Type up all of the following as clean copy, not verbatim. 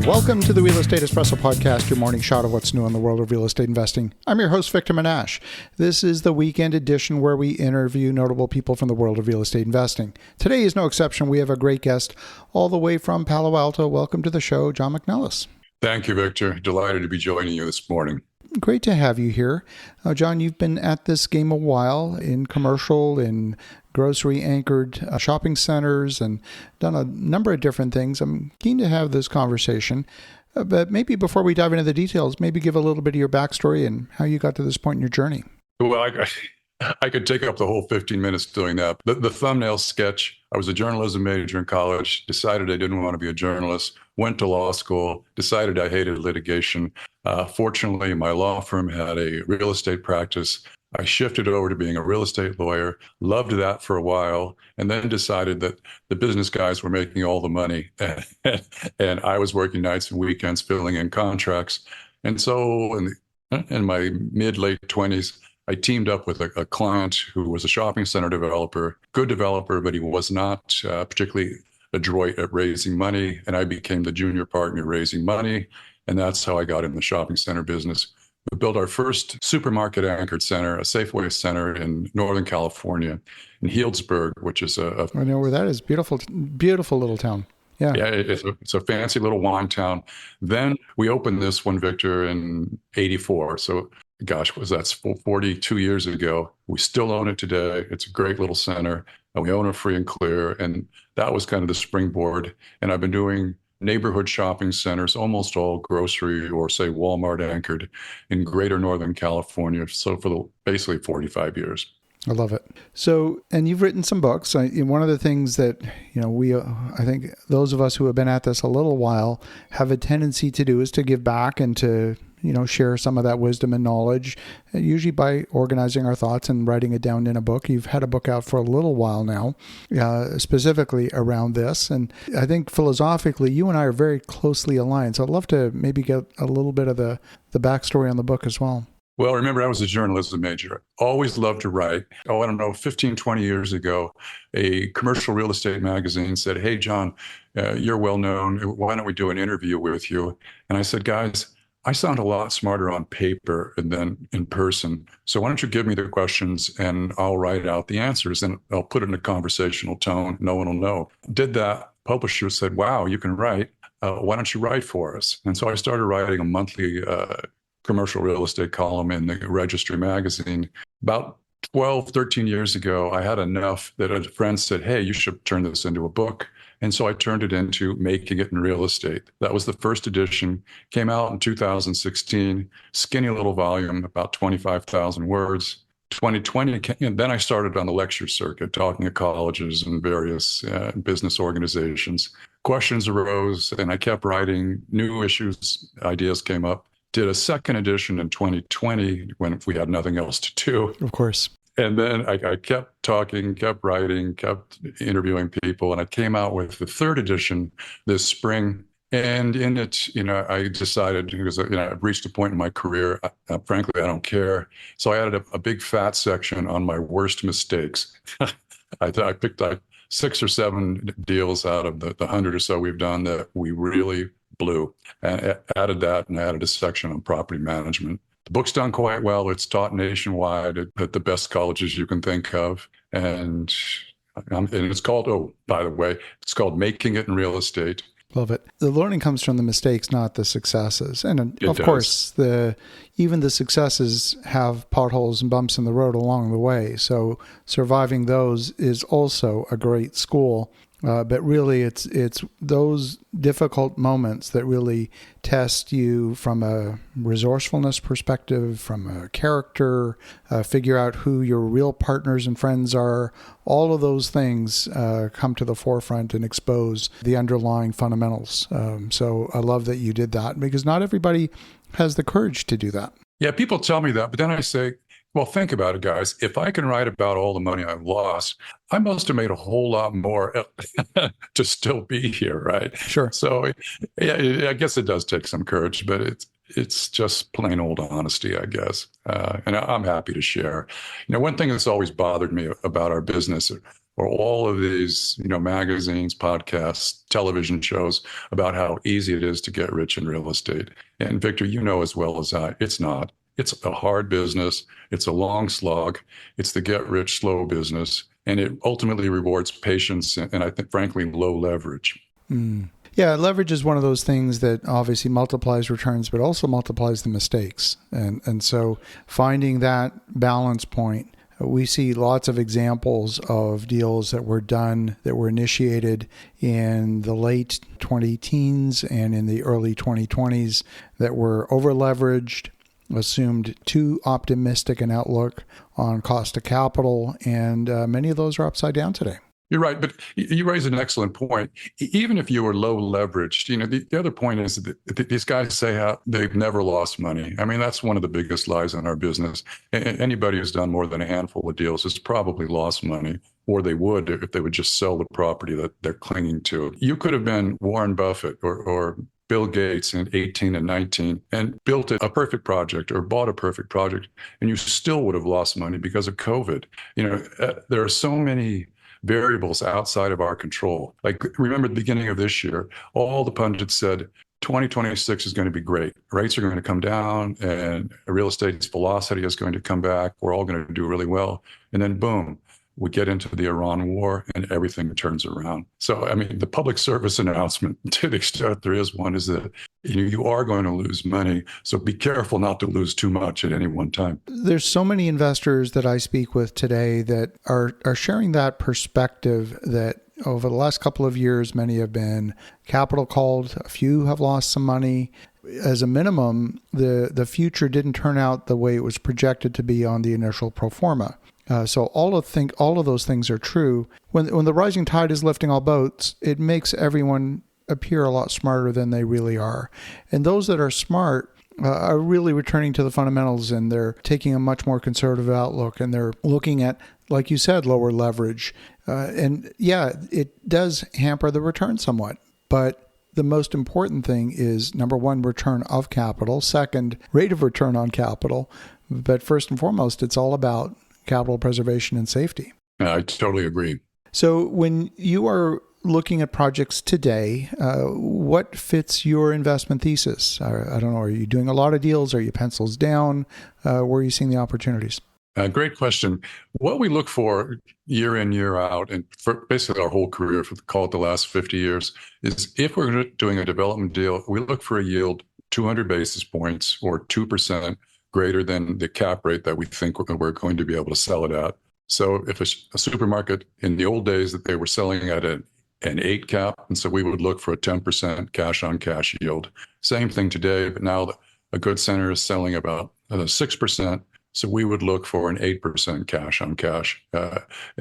Welcome to the Real Estate Espresso Podcast, your morning shot of what's new in the world of real estate investing. I'm your host, Victor Menasce. This is the weekend edition where we interview notable people from the world of real estate investing. Today is no exception. We have a great guest all the way from Palo Alto. Welcome to the show, John McNellis. Thank you, Victor. Delighted to be joining you this morning. Great to have you here. John, you've been at this game a while in commercial, in grocery-anchored shopping centers, and done a number of different things. I'm keen to have this conversation. But maybe before we dive into the details, maybe give a little bit of your backstory and how you got to this point in your journey. Well, I could take up the whole 15 minutes doing that. The thumbnail sketch, I was a journalism major in college, decided I didn't want to be a journalist, went to law school, decided I hated litigation. Fortunately, my law firm had a real estate practice. I shifted over to being a real estate lawyer, loved that for a while, and then decided that the business guys were making all the money. And I was working nights and weekends filling in contracts. And so in my mid-late 20s, I teamed up with a client who was a shopping center developer, good developer, but he was not particularly adroit at raising money. And I became the junior partner raising money. And that's how I got in the shopping center business. We built our first supermarket anchored center, a Safeway center in Northern California, in Healdsburg, which is I know where that is. Beautiful, beautiful little town. Yeah, it's a fancy little wine town. Then we opened this one, Victor, in '84. So, gosh, that's 42 years ago. We still own it today. It's a great little center, and we own it free and clear. And that was kind of the springboard. And I've been doing neighborhood shopping centers, almost all grocery or say Walmart anchored in greater Northern California. So for basically 45 years. I love it. So, and you've written some books. One of the things that, I think those of us who have been at this a little while have a tendency to do is to give back and to, share some of that wisdom and knowledge, usually by organizing our thoughts and writing it down in a book. You've had a book out for a little while now, specifically around this. And I think philosophically, you and I are very closely aligned. So I'd love to maybe get a little bit of the backstory on the book as well. Well, remember, I was a journalism major. Always loved to write. 15, 20 years ago, a commercial real estate magazine said, "Hey, John, you're well known. Why don't we do an interview with you?" And I said, "Guys, I sound a lot smarter on paper than in person. So why don't you give me the questions and I'll write out the answers and I'll put it in a conversational tone. No one will know." Did that. Publisher said, "Wow, you can write. Why don't you write for us?" And so I started writing a monthly commercial real estate column in the Registry magazine. About 12, 13 years ago, I had enough that a friend said, "Hey, you should turn this into a book." And so I turned it into Making It in Real Estate. That was the first edition, came out in 2016, skinny little volume, about 25,000 words. 2020, and then I started on the lecture circuit, talking at colleges and various business organizations. Questions arose, and I kept writing. New issues, ideas came up. Did a second edition in 2020 when we had nothing else to do. Of course. And then I kept talking, kept writing, kept interviewing people. And I came out with the third edition this spring. And in it, I decided, because I've reached a point in my career, frankly, I don't care. So I added a big fat section on my worst mistakes. I picked 6 or 7 deals out of the 100 or so we've done that we really blew, and added that, and added a section on property management. The book's done quite well. It's taught nationwide at the best colleges you can think of. And it's called, by the way, it's called Making It in Real Estate. Love it. The learning comes from the mistakes, not the successes. And of does. course, even the successes have potholes and bumps in the road along the way. So surviving those is also a great school. But really, it's those difficult moments that really test you from a resourcefulness perspective, from a character, figure out who your real partners and friends are. All of those things come to the forefront and expose the underlying fundamentals. So I love that you did that, because not everybody has the courage to do that. Yeah, people tell me that, but then I say, well, think about it, guys. If I can write about all the money I've lost, I must have made a whole lot more to still be here, right? Sure. So, yeah, I guess it does take some courage, but it's just plain old honesty, I guess. And I'm happy to share. One thing that's always bothered me about our business, or all of these, magazines, podcasts, television shows about how easy it is to get rich in real estate. And Victor, you know as well as I, it's not. It's a hard business. It's a long slog. It's the get rich slow business. And it ultimately rewards patience and I think, frankly, low leverage. Mm. Yeah, leverage is one of those things that obviously multiplies returns, but also multiplies the mistakes. And so finding that balance point, we see lots of examples of deals that were done, that were initiated in the late 20-teens and in the early 2020s that were over-leveraged, assumed too optimistic an outlook on cost of capital, and many of those are upside down today. You're right, but you raise an excellent point. Even if you were low leveraged, the other point is that these guys say how they've never lost money. I mean, that's one of the biggest lies in our business. Anybody who's done more than a handful of deals has probably lost money, or they would if they would just sell the property that they're clinging to. You could have been Warren Buffett or Bill Gates in 18 and 19 and built a perfect project or bought a perfect project, and you still would have lost money because of COVID. There are so many variables outside of our control. Like, remember the beginning of this year, all the pundits said 2026 is going to be great. Rates are going to come down and real estate's velocity is going to come back. We're all going to do really well. And then boom, we get into the Iran war and everything turns around. So, I mean, the public service announcement, to the extent there is one, is that you are going to lose money. So be careful not to lose too much at any one time. There's so many investors that I speak with today that are sharing that perspective that over the last couple of years, many have been capital called, a few have lost some money. As a minimum, the future didn't turn out the way it was projected to be on the initial pro forma. So all of those things are true. When the rising tide is lifting all boats, it makes everyone appear a lot smarter than they really are. And those that are smart are really returning to the fundamentals, and they're taking a much more conservative outlook, and they're looking at, like you said, lower leverage. And yeah, it does hamper the return somewhat, but the most important thing is, number one, return of capital. Second, rate of return on capital. But first and foremost, it's all about capital preservation and safety. I totally agree. So when you are looking at projects today, what fits your investment thesis? I don't know. Are you doing a lot of deals? Are you pencils down? Where are you seeing the opportunities? Great question. What we look for year in, year out, and for basically our whole career, call it the last 50 years, is if we're doing a development deal, we look for a yield 200 basis points or 2% greater than the cap rate that we think we're going to be able to sell it at. So if a supermarket in the old days that they were selling at an 8 cap, and so we would look for a 10% cash on cash yield. Same thing today, but now a good center is selling about 6%. So we would look for an 8% cash on cash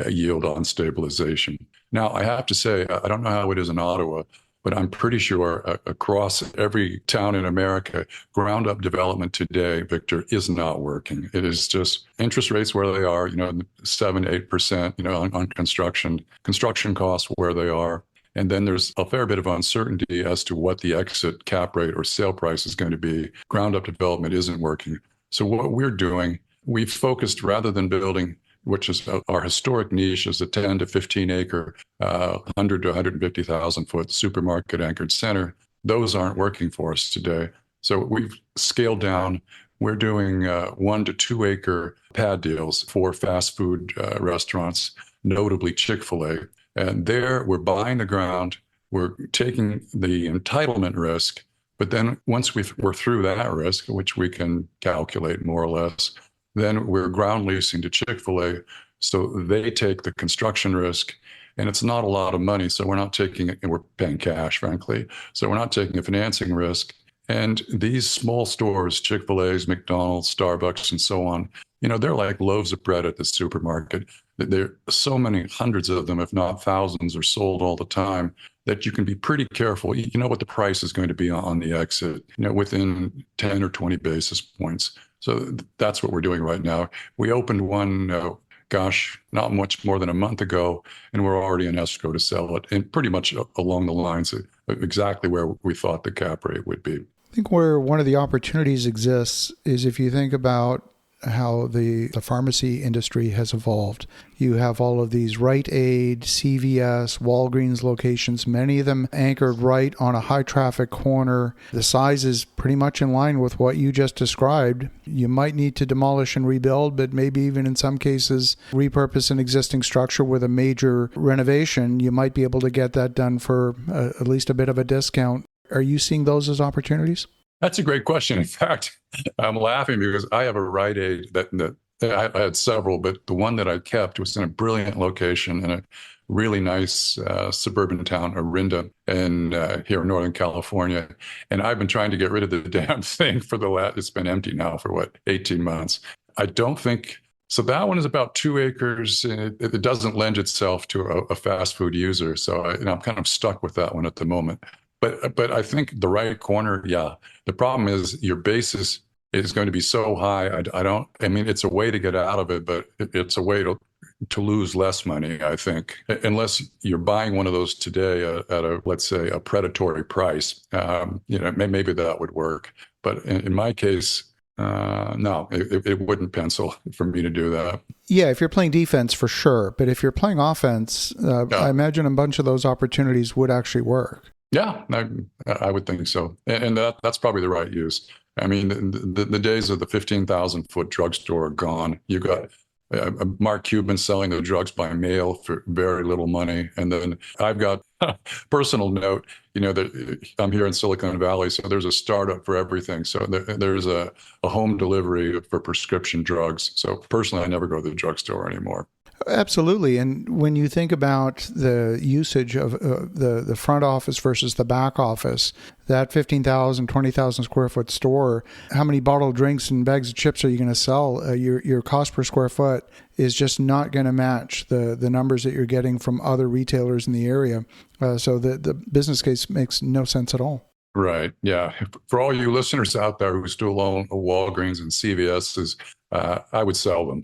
yield on stabilization. Now, I have to say, I don't know how it is in Ottawa, but I'm pretty sure across every town in America, ground up development today, Victor, is not working. It is just interest rates where they are, 7, 8%, on construction costs where they are. And then there's a fair bit of uncertainty as to what the exit cap rate or sale price is going to be. Ground up development isn't working. So what we're doing, we've focused, rather than building, which is our historic niche, is a 10 to 15 acre, 100 to 150,000 foot supermarket anchored center. Those aren't working for us today. So we've scaled down. We're doing 1 to 2 acre pad deals for fast food restaurants, notably Chick-fil-A. And there we're buying the ground, we're taking the entitlement risk. But then once we're through that risk, which we can calculate more or less, then we're ground leasing to Chick-fil-A. So they take the construction risk, and it's not a lot of money. So we're not taking it, and we're paying cash, frankly. So we're not taking a financing risk. And these small stores, Chick-fil-A's, McDonald's, Starbucks, and so on, they're like loaves of bread at the supermarket. There are so many hundreds of them, if not thousands, are sold all the time, that you can be pretty careful. You know what the price is going to be on the exit, within 10 or 20 basis points. So that's what we're doing right now. We opened one, not much more than a month ago, and we're already in escrow to sell it, and pretty much along the lines of exactly where we thought the cap rate would be. I think where one of the opportunities exists is if you think about how the pharmacy industry has evolved. You have all of these Rite Aid, CVS, Walgreens locations, many of them anchored right on a high traffic corner. The size is pretty much in line with what you just described. You might need to demolish and rebuild, but maybe even in some cases repurpose an existing structure with a major renovation. You might be able to get that done for at least a bit of a discount. Are you seeing those as opportunities? That's a great question. In fact, I'm laughing because I have a Rite Aid that I had several, but the one that I kept was in a brilliant location in a really nice suburban town, Orinda, here in Northern California. And I've been trying to get rid of the damn thing it's been empty now for 18 months. I don't think, so that one is about 2 acres and it doesn't lend itself to a fast food user. So I'm kind of stuck with that one at the moment. But I think the right corner, yeah. The problem is your basis is going to be so high. I mean, it's a way to get out of it, but it's a way to lose less money, I think, unless you're buying one of those today at let's say, a predatory price. Maybe that would work. But in my case, no, it wouldn't pencil for me to do that. Yeah, if you're playing defense, for sure. But if you're playing offense, I imagine a bunch of those opportunities would actually work. Yeah, I would think so. And that's probably the right use. I mean, the days of the 15,000-foot drugstore are gone. You got Mark Cuban selling the drugs by mail for very little money. And then I've got a personal note, that I'm here in Silicon Valley, so there's a startup for everything. So there's a home delivery for prescription drugs. So personally, I never go to the drugstore anymore. Absolutely. And when you think about the usage of the front office versus the back office, that 15,000, 20,000 square foot store, how many bottled drinks and bags of chips are you going to sell? Your cost per square foot is just not going to match the numbers that you're getting from other retailers in the area. So the business case makes no sense at all. Right. Yeah. For all you listeners out there who still own Walgreens and CVS's, I would sell them.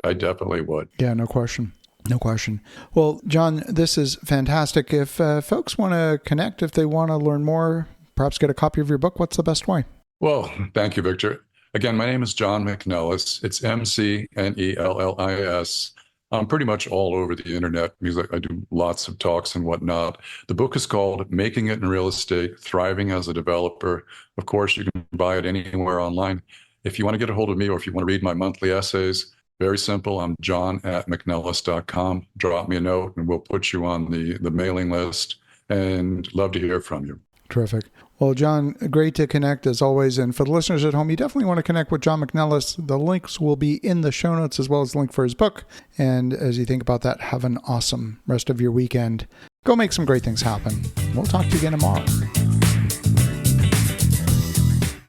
I definitely would. Yeah, no question. No question. Well, John, this is fantastic. If folks want to connect, if they want to learn more, perhaps get a copy of your book, what's the best way? Well, thank you, Victor. Again, my name is John McNellis. It's McNellis. I'm pretty much all over the internet because I do lots of talks and whatnot. The book is called Making It in Real Estate, Thriving as a Developer. Of course, you can buy it anywhere online. If you want to get a hold of me or if you want to read my monthly essays, very simple. I'm john@mcnellis.com. Drop me a note and we'll put you on the mailing list, and love to hear from you. Terrific. Well, John, great to connect as always. And for the listeners at home, you definitely want to connect with John McNellis. The links will be in the show notes as well as the link for his book. And as you think about that, have an awesome rest of your weekend. Go make some great things happen. We'll talk to you again tomorrow.